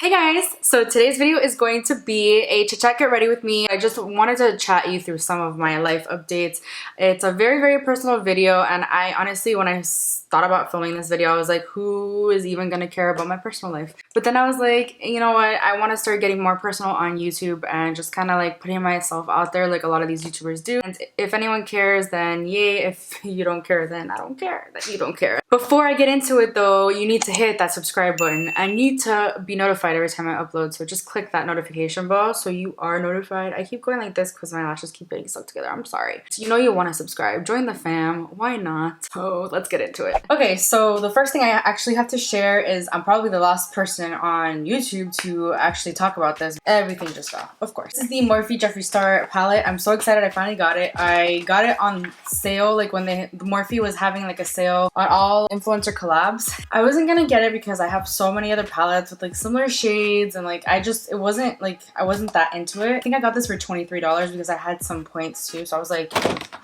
Hey guys! So today's video is going to be a Chit-Chat Get Ready with me. I just wanted to chat you through some of my life updates. It's a very personal video, and I honestly, when I thought about filming this video, I was like, who is even gonna care about my personal life? But then I was like, you know what? I want to start getting more personal on YouTube and just kind of like putting myself out there like a lot of these YouTubers do. And if anyone cares, then yay. If you don't care, then I don't care that you don't care. Before I get into it though, you need to hit that subscribe button. I need to be notified every time I upload, so just click that notification bell so you are notified. I keep going like this because my lashes keep getting stuck together. I'm sorry. So you know you want to subscribe. Join the fam. Why not? So let's get into it. Okay, so the first thing I actually have to share is I'm probably the last person on YouTube to actually talk about this. Everything just fell, of course. This is the Morphe Jeffree Star palette. I'm so excited I finally got it. I got it on sale, like when the Morphe was having like a sale on all influencer collabs. I wasn't gonna get it because I have so many other palettes with like similar shades, and like I wasn't that into it. I think I got this for $23 because I had some points too, so I was like,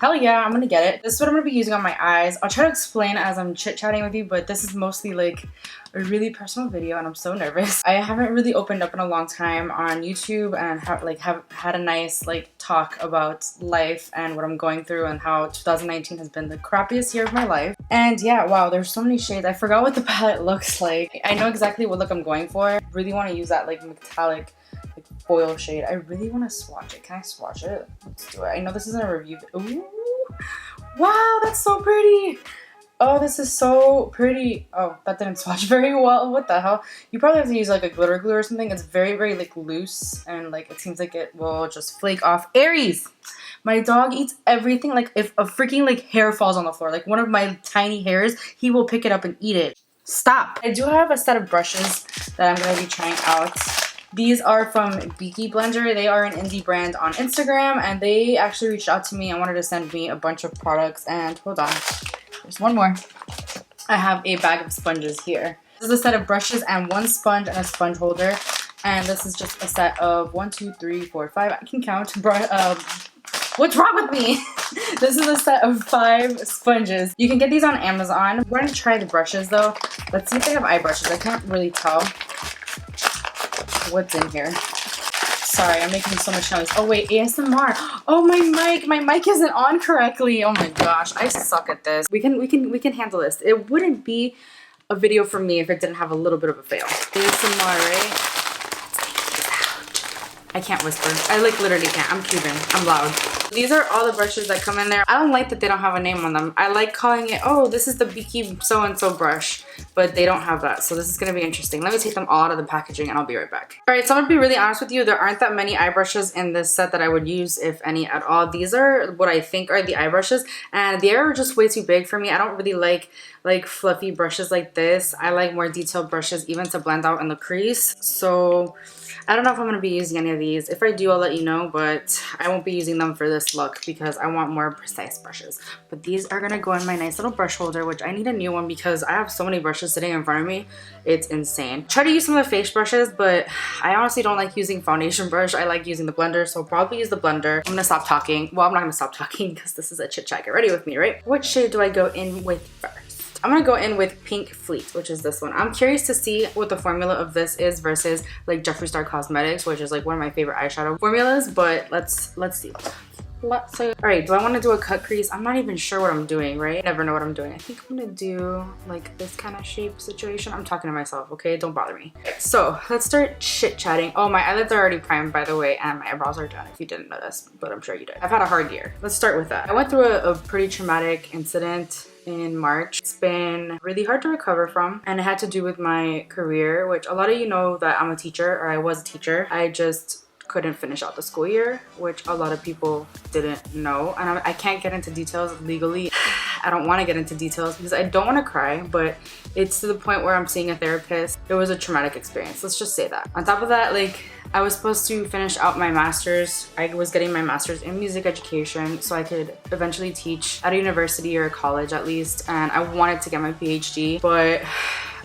hell yeah, I'm gonna get it. This is what I'm gonna be using on my eyes. I'll try to explain as I'm chit-chatting with you, but this is mostly like a really personal video and I'm so nervous. I haven't really opened up in a long time on YouTube and have had a nice like talk about life and what I'm going through and how 2019 has been the crappiest year of my life. And yeah, wow, there's so many shades. I forgot what the palette looks like. I know exactly what look I'm going for. I really want to use that like metallic like foil shade. I really want to swatch it. Can I swatch it? Let's do it. I know this isn't a review. Ooh, wow, that's so pretty. Oh, this is so pretty. Oh, that didn't swatch very well. What the hell? You probably have to use like a glitter glue or something. It's very like loose and like it seems like it will just flake off. Aries! My dog eats everything. Like if a freaking like hair falls on the floor, like one of my tiny hairs, he will pick it up and eat it. Stop! I do have a set of brushes that I'm going to be trying out. These are from Beaky Blender. They are an indie brand on Instagram and they actually reached out to me and wanted to send me a bunch of products. And hold on. There's one more. I have a bag of sponges here. This is a set of brushes and one sponge and a sponge holder. And this is just a set of 1, 2, 3, 4, 5. I can count. What's wrong with me? This is a set of 5 sponges. You can get these on Amazon. We're going to try the brushes though. Let's see if they have eye brushes. I can't really tell what's in here. Sorry, I'm making so much noise. Oh wait, ASMR. Oh, my mic isn't on correctly. Oh my gosh, I suck at this. We can handle this. It wouldn't be a video for me if it didn't have a little bit of a fail. ASMR, right? I can't whisper. I like literally can't. I'm Cuban. I'm loud. These are all the brushes that come in there. I don't like that they don't have a name on them. I like calling it, oh, this is the Beaky so-and-so brush, but they don't have that. So this is gonna be interesting. Let me take them all out of the packaging and I'll be right back. All right, so I'm gonna be really honest with you. There aren't that many eye brushes in this set that I would use, if any at all. These are what I think are the eye brushes, and they are just way too big for me. I don't really like fluffy brushes like this. I like more detailed brushes, even to blend out in the crease. So I don't know if I'm going to be using any of these. If I do, I'll let you know, but I won't be using them for this look because I want more precise brushes. But these are going to go in my nice little brush holder, which I need a new one because I have so many brushes sitting in front of me. It's insane. Try to use some of the face brushes, but I honestly don't like using foundation brush. I like using the blender, so I'll probably use the blender. I'm going to stop talking. Well, I'm not going to stop talking because this is a chit-chat. Get ready with me, right? What shade do I go in with first? I'm gonna go in with Pink Fleet, which is this one. I'm curious to see what the formula of this is versus like Jeffree Star Cosmetics, which is like one of my favorite eyeshadow formulas, but let's see. Let's see. All right, do I want to do a cut crease? I'm not even sure what I'm doing, right? I never know what I'm doing. I think I'm gonna do like this kind of shape situation. I'm talking to myself, okay? Don't bother me. So let's start chit-chatting. Oh, my eyelids are already primed, by the way, and my eyebrows are done if you didn't know this, but I'm sure you did. I've had a hard year. Let's start with that. I went through a pretty traumatic incident in March. It's been really hard to recover from, and it had to do with my career, which a lot of you know that I'm a teacher, or I was a teacher. I just couldn't finish out the school year, which a lot of people didn't know, and I can't get into details legally. I don't want to get into details because I don't want to cry, but it's to the point where I'm seeing a therapist. It was a traumatic experience, let's just say that. On top of that, like, I was supposed to finish out my master's. I was getting my master's in music education so I could eventually teach at a university or a college at least, and I wanted to get my PhD, but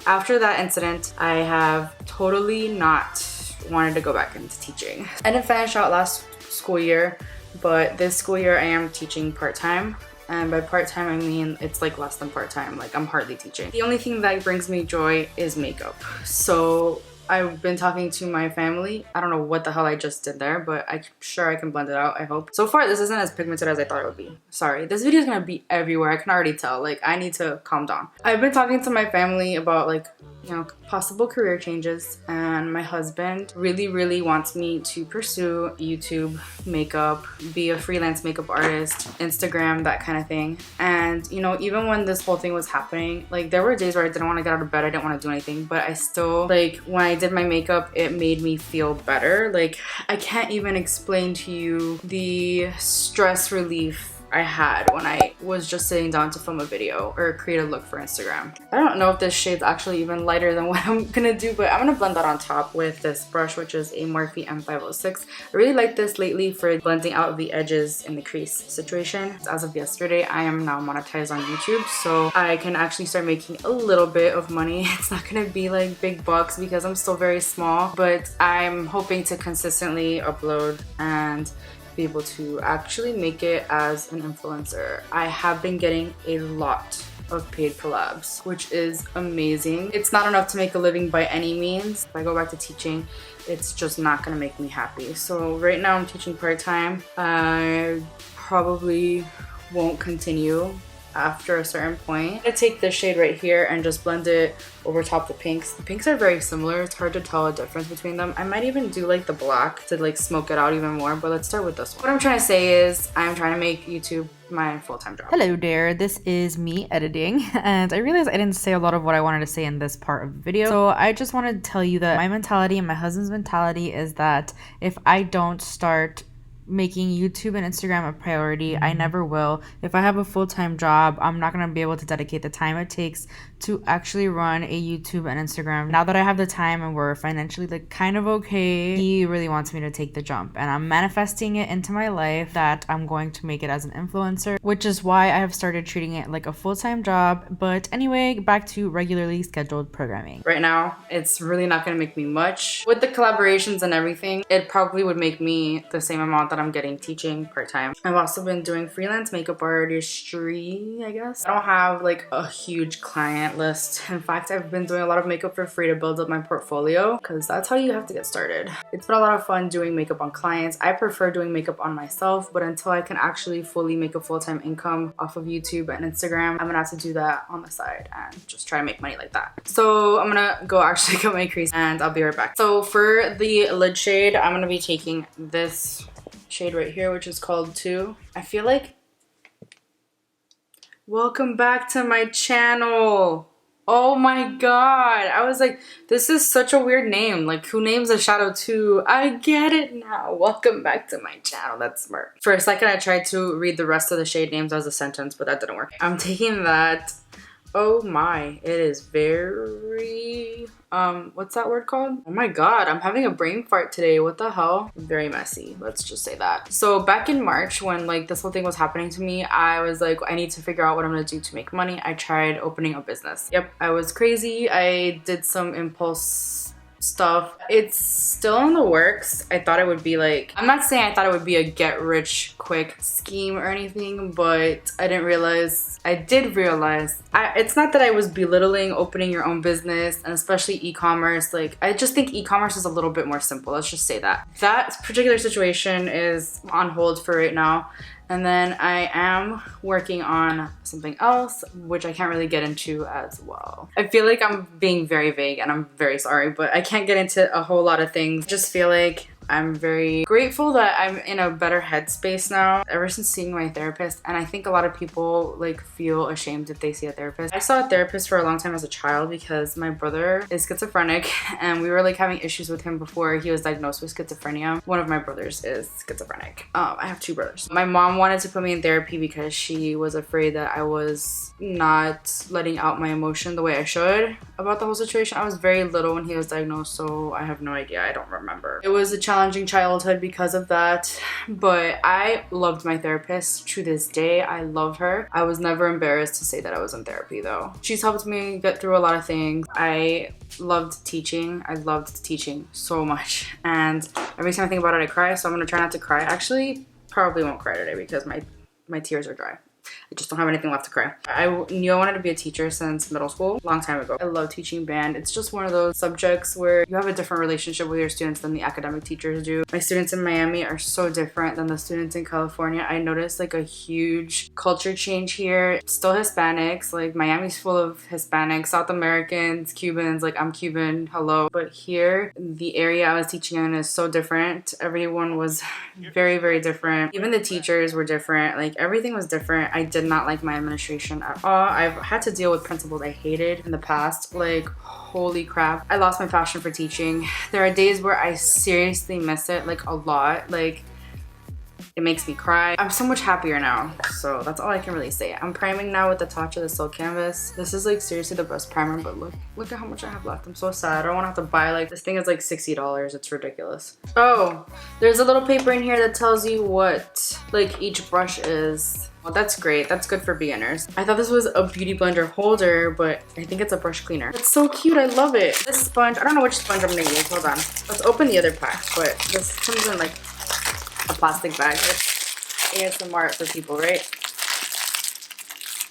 after that incident, I have totally not wanted to go back into teaching. I didn't finish out last school year, but this school year I am teaching part-time. And by part-time, I mean it's like less than part-time. Like, I'm hardly teaching. The only thing that brings me joy is makeup. So I've been talking to my family. I don't know what the hell I just did there, but I'm sure I can blend it out, I hope. So far, this isn't as pigmented as I thought it would be. Sorry, this video is gonna be everywhere. I can already tell. Like, I need to calm down. I've been talking to my family about, like, you know, possible career changes, and my husband really wants me to pursue YouTube, makeup, be a freelance makeup artist, Instagram, that kind of thing. And, you know, even when this whole thing was happening, like, there were days where I didn't want to get out of bed, I didn't want to do anything, but I still, like, when I did my makeup, it made me feel better. Like, I can't even explain to you the stress relief I had when I was just sitting down to film a video or create a look for Instagram. I don't know if this shade's actually even lighter than what I'm gonna do, but I'm gonna blend that on top with this brush, which is a Morphe M506. I really like this lately for blending out the edges in the crease situation. As of yesterday, I am now monetized on YouTube, so I can actually start making a little bit of money. It's not gonna be like big bucks because I'm still very small, but I'm hoping to consistently upload and be able to actually make it as an influencer. I have been getting a lot of paid collabs, which is amazing. It's not enough to make a living by any means. If I go back to teaching, it's just not gonna make me happy. So right now I'm teaching part-time. I probably won't continue after a certain point. I'm gonna take this shade right here and just blend it over top the pinks. The pinks are very similar. It's hard to tell a difference between them. I might even do like the black to like smoke it out even more, but let's start with this one. What I'm trying to say is I'm trying to make YouTube my full-time job. Hello there, this is me editing, and I realized I didn't say a lot of what I wanted to say in this part of the video. So I just wanted to tell you that my mentality and my husband's mentality is that if I don't start making YouTube and Instagram a priority, I never will. If I have a full-time job, I'm not gonna be able to dedicate the time it takes to actually run a YouTube and Instagram. Now that I have the time and we're financially like kind of okay, he really wants me to take the jump, and I'm manifesting it into my life that I'm going to make it as an influencer, which is why I have started treating it like a full-time job. But anyway, back to regularly scheduled programming. Right now, it's really not gonna make me much. With the collaborations and everything, it probably would make me the same amount that I'm getting teaching part-time. I've also been doing freelance makeup artistry, I guess. I don't have like a huge client list. In fact, I've been doing a lot of makeup for free to build up my portfolio, because that's how you have to get started. It's been a lot of fun doing makeup on clients. I prefer doing makeup on myself, but until I can actually fully make a full-time income off of YouTube and Instagram, I'm gonna have to do that on the side and just try to make money like that. So I'm gonna go actually get my crease and I'll be right back. So for the lid shade, I'm gonna be taking this shade right here, which is called 2. I feel like, welcome back to my channel. Oh my god, I was like, this is such a weird name. Like, who names a shadow 2? I get it now. Welcome back to my channel. That's smart. For a second I tried to read the rest of the shade names as a sentence, but that didn't work. I'm taking that. Oh my, it is very what's that word called? Oh my god, I'm having a brain fart today. What the hell? Very messy, let's just say that. So back in March, when like this whole thing was happening to me, I was like, I need to figure out what I'm gonna do to make money. I tried opening a business. Yep, I was crazy. I did some impulse stuff. It's still in the works. I thought it would be like, I'm not saying I thought it would be a get rich quick scheme or anything, but I didn't realize, I did realize, it's not that I was belittling opening your own business, and especially e-commerce. Like, I just think e-commerce is a little bit more simple. Let's just say that. That particular situation is on hold for right now. And then I am working on something else, which I can't really get into as well. I feel like I'm being very vague, and I'm very sorry, but I can't get into a whole lot of things. Just feel like I'm very grateful that I'm in a better headspace now ever since seeing my therapist. And I think a lot of people like feel ashamed if they see a therapist. I saw a therapist for a long time as a child because my brother is schizophrenic, and we were like having issues with him before he was diagnosed with schizophrenia. One of my brothers is schizophrenic. I have 2 brothers. My mom wanted to put me in therapy because she was afraid that I was not letting out my emotion the way I should about the whole situation. I was very little when he was diagnosed, so I have no idea. I don't remember. It was a challenging childhood because of that, but I loved my therapist to this day. I love her. I was never embarrassed to say that I was in therapy though. She's helped me get through a lot of things. I loved teaching. I loved teaching so much, and every time I think about it I cry, so I'm gonna try not to cry. Actually, probably won't cry today because my tears are dry. I just don't have anything left to cry. I knew I wanted to be a teacher since middle school, long time ago. I love teaching band. It's just one of those subjects where you have a different relationship with your students than the academic teachers do. My students in Miami are so different than the students in California. I noticed like a huge culture change here. It's still Hispanics, like Miami's full of Hispanics, South Americans, Cubans, like I'm Cuban, hello. But here, the area I was teaching in is so different. Everyone was very, very different. Even the teachers were different. Like everything was different. I did not like my administration at all. I've had to deal with principals I hated in the past. Like, holy crap. I lost my passion for teaching. There are days where I seriously miss it, like a lot. Like, it makes me cry. I'm so much happier now, so that's all I can really say. I'm priming now with the Tatcha, the Silk Canvas. This is like seriously the best primer, but look at how much I have left. I'm so sad. I don't want to have to buy, like, this thing is like $60. It's ridiculous. Oh, there's a little paper in here that tells you what like each brush is. Well, that's great. That's good for beginners. I thought this was a beauty blender holder, but I think it's a brush cleaner. It's so cute. I love it. This sponge, I don't know which sponge I'm gonna use. Hold on. Let's open the other pack, but this comes in like a plastic bag. ASMR for people, right?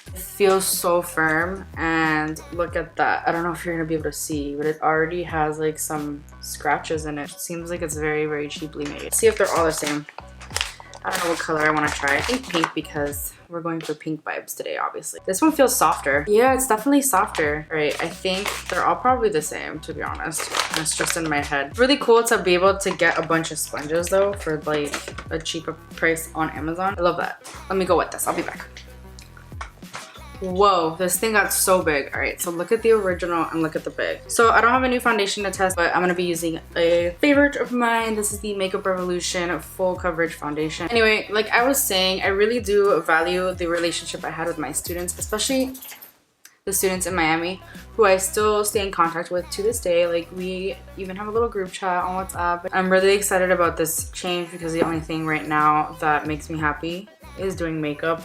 It feels so firm, and look at that. I don't know if you're gonna be able to see, but it already has like some scratches in it. It seems like it's very, very cheaply made. Let's see if they're all the same. I don't know what color I want to try. I think pink because we're going for pink vibes today, obviously. This one feels softer. Yeah, it's definitely softer. All right, I think they're all probably the same, to be honest. That's just in my head. It's really cool to be able to get a bunch of sponges though for like a cheaper price on Amazon. I love that. Let me go with this. I'll be back. Whoa, this thing got so big. All right, so look at the original and look at the big. So I don't have a new foundation to test, but I'm gonna be using a favorite of mine. This is the Makeup Revolution Full Coverage Foundation. Anyway, like I was saying, I really do value the relationship I had with my students, especially the students in Miami who I still stay in contact with to this day. Like we even have a little group chat on WhatsApp. I'm really excited about this change because the only thing right now that makes me happy is doing makeup.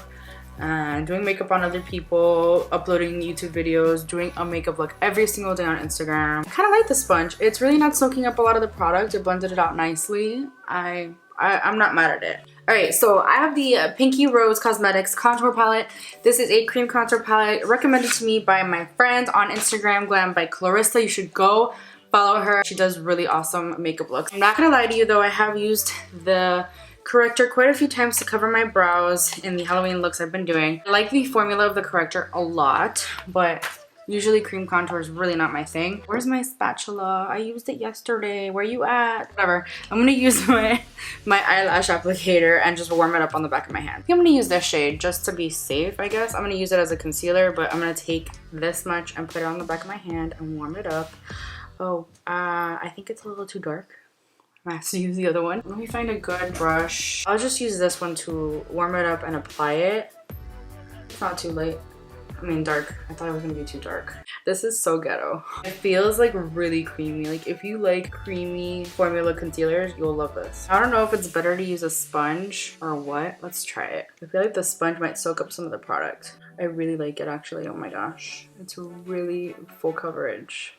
Doing makeup on other people, uploading YouTube videos, doing a makeup look every single day on Instagram. I kind of like the sponge. It's really not soaking up a lot of the product. It blended it out nicely. I'm not mad at it. Alright, so I have the Pinky Rose Cosmetics Contour Palette. This is a cream contour palette recommended to me by my friend on Instagram, Glam by Clarissa. You should go follow her. She does really awesome makeup looks. I'm not gonna lie to you though, I have used the corrector quite a few times to cover my brows in the Halloween looks I've been doing. I like the formula of the corrector a lot, but usually cream contour is really not my thing. Where's my spatula? I used it yesterday. Where you at? Whatever. I'm gonna use my eyelash applicator and just warm it up on the back of my hand. I think I'm gonna use this shade just to be safe, I guess. I'm gonna use it as a concealer, but I'm gonna take this much and put it on the back of my hand and warm it up. Oh, I think it's a little too dark. I have to use the other one. Let me find a good brush. I'll just use this one to warm it up and apply it. It's not too light. I mean dark. I thought it was gonna be too dark. This is so ghetto. It feels like really creamy. Like if you like creamy formula concealers, you'll love this. I don't know if it's better to use a sponge or what. Let's try it. I feel like the sponge might soak up some of the product. I really like it actually. Oh my gosh. It's really full coverage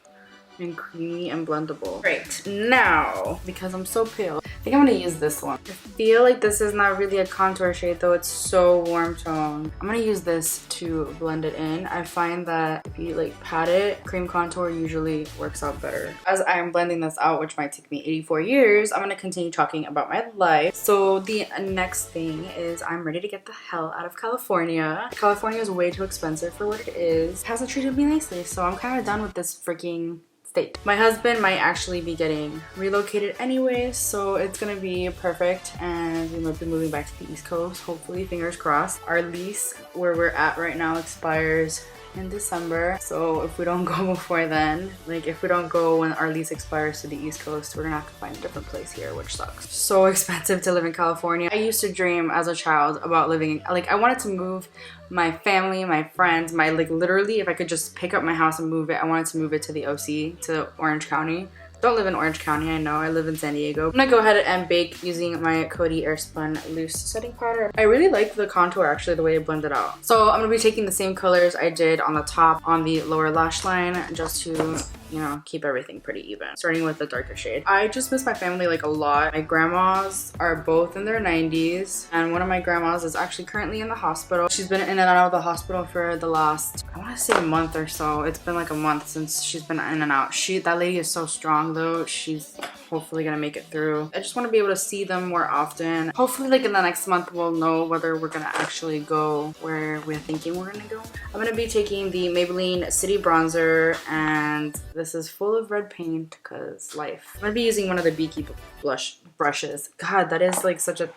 and creamy and blendable. Right, now, because I'm so pale, I think I'm gonna use this one. I feel like this is not really a contour shade though, it's so warm tone. I'm gonna use this to blend it in. I find that if you like pat it, cream contour usually works out better. As I am blending this out, which might take me 84 years, I'm gonna continue talking about my life. So the next thing is I'm ready to get the hell out of California. California is way too expensive for what it is. It hasn't treated me nicely, so I'm kind of done with this freaking state. My husband might actually be getting relocated anyway, so it's gonna be perfect, and we might be moving back to the East Coast, hopefully, fingers crossed. Our lease where we're at right now expires in December, so if we don't go before then, like if we don't go when our lease expires to the East Coast, we're gonna have to find a different place here, which sucks. So expensive to live in California. I used to dream as a child about living, like I wanted to move my family, my friends, my like literally if I could just pick up my house and move it, I wanted to move it to the OC, to Orange County. Don't live in Orange County, I know, I live in San Diego. I'm gonna go ahead and bake using my Coty Airspun loose setting powder. I really like the contour actually, the way it blended out. So I'm gonna be taking the same colors I did on the top on the lower lash line just to you know, keep everything pretty even. Starting with the darker shade. I just miss my family like a lot. My grandmas are both in their 90s, and one of my grandmas is actually currently in the hospital. She's been in and out of the hospital for the last, I want to say a month or so. It's been like a month since she's been in and out. That lady is so strong though. She's hopefully gonna make it through. I just want to be able to see them more often. Hopefully like in the next month we'll know whether we're gonna actually go where we're thinking we're gonna go. I'm gonna be taking the Maybelline City Bronzer, and this is full of red paint because life. I'm gonna be using one of the Beaky blush brushes. God, that is like such a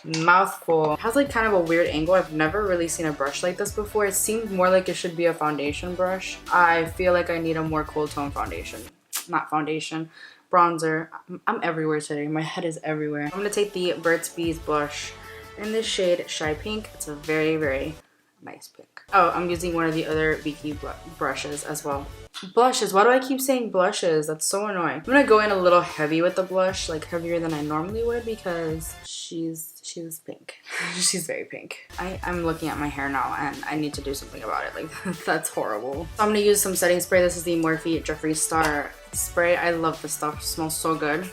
mouthful. It has like kind of a weird angle. I've never really seen a brush like this before. It seems more like it should be a foundation brush. I feel like I need a more cool tone foundation. Not foundation, bronzer. I'm everywhere today. My head is everywhere. I'm gonna take the Burt's Bees blush in this shade Shy Pink. It's a very, very nice pink. Oh, I'm using one of the other Beaky brushes as well. Blushes. Why do I keep saying blushes? That's so annoying. I'm gonna go in a little heavy with the blush, like heavier than I normally would, because she's pink. She's very pink. I'm looking at my hair now and I need to do something about it. Like, that's horrible. So I'm gonna use some setting spray. This is the Morphe Jeffree Star spray. I love this stuff. It smells so good.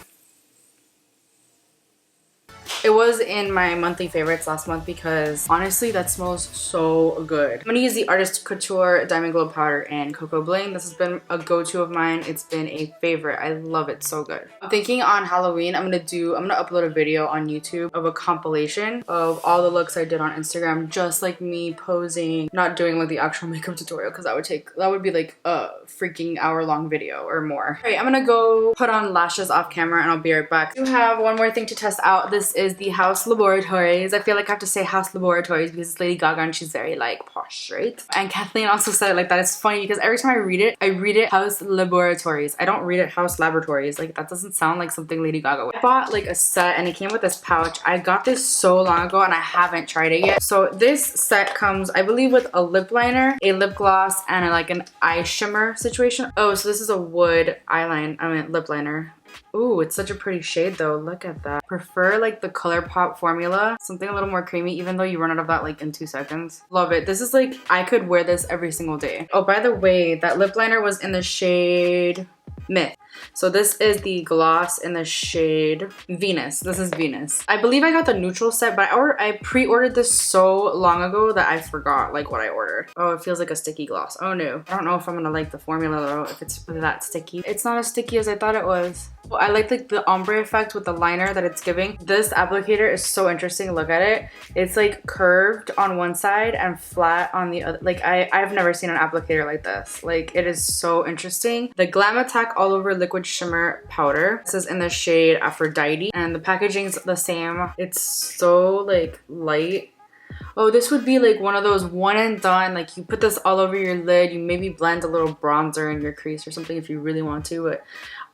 It was in my monthly favorites last month because honestly that smells so good. I'm gonna use the Artist Couture Diamond Glow Powder in Cocoa Bling. This has been a go-to of mine. It's been a favorite. I love it so good. I'm thinking on Halloween I'm gonna upload a video on YouTube of a compilation of all the looks I did on Instagram, just like me posing, not doing like the actual makeup tutorial because that would be like a freaking hour-long video or more. Alright, I'm gonna go put on lashes off camera and I'll be right back. I do have one more thing to test out. This is the House Laboratories. I feel like I have to say House Laboratories because it's Lady Gaga and she's very like posh, right? And Kathleen also said it like that. It's funny because every time I read it House Laboratories. I don't read it House Laboratories. Like that doesn't sound like something Lady Gaga would. I bought like a set and it came with this pouch. I got this so long ago and I haven't tried it yet. So this set comes, I believe, with a lip liner, a lip gloss, and like an eye shimmer situation. Oh, so this is a wood lip liner. Ooh, it's such a pretty shade though. Look at that. Prefer like the ColourPop formula. Something a little more creamy even though you run out of that like in 2 seconds. Love it. This is like, I could wear this every single day. Oh, by the way, that lip liner was in the shade Myth. So this is the gloss in the shade Venus. This is Venus. I believe I got the neutral set, but I pre-ordered this so long ago that I forgot like what I ordered. Oh, it feels like a sticky gloss. Oh no. I don't know if I'm gonna like the formula though, if it's that sticky. It's not as sticky as I thought it was. Well, I like the ombre effect with the liner that it's giving. This applicator is so interesting. Look at it. It's like curved on one side and flat on the other. Like I've never seen an applicator like this. Like it is so interesting. The Glam Attack All Over Liquid Shimmer Powder. This is in the shade Aphrodite and the packaging's the same. It's so like light. Oh, this would be like one of those one and done, like you put this all over your lid, you maybe blend a little bronzer in your crease or something if you really want to, but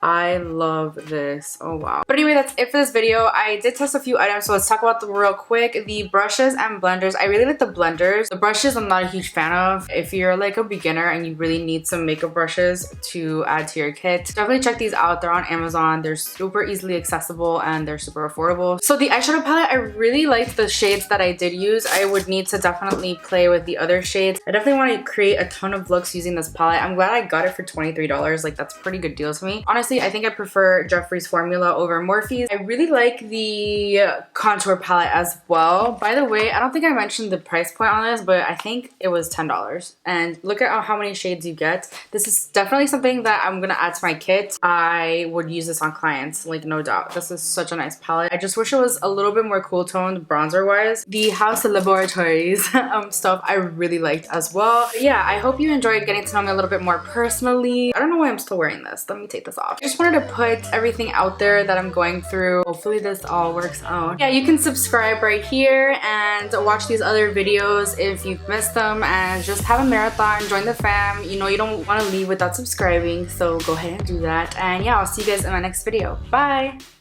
I love this. Oh wow. But anyway, that's it for this video. I did test a few items, so let's talk about them real quick. The brushes and blenders. I really like the blenders. The brushes I'm not a huge fan of. If you're like a beginner and you really need some makeup brushes to add to your kit, definitely check these out. They're on Amazon. They're super easily accessible and they're super affordable. So the eyeshadow palette, I really liked the shades that I did use. I would need to definitely play with the other shades. I definitely want to create a ton of looks using this palette. I'm glad I got it for $23. Like that's a pretty good deal to me. Honestly, I think I prefer Jeffree's formula over Morphe's. I really like the contour palette as well. By the way, I don't think I mentioned the price point on this, but I think it was $10. And look at how many shades you get. This is definitely something that I'm gonna add to my kit. I would use this on clients, like no doubt. This is such a nice palette. I just wish it was a little bit more cool toned bronzer wise. The House Laboratories stuff I really liked as well. But yeah, I hope you enjoyed getting to know me a little bit more personally. I don't know why I'm still wearing this. Let me take this off. I just wanted to put everything out there that I'm going through. Hopefully this all works out. Yeah, you can subscribe right here and watch these other videos if you've missed them, and just have a marathon, join the fam. You know you don't want to leave without subscribing, so go ahead and do that. And yeah, I'll see you guys in my next video. Bye!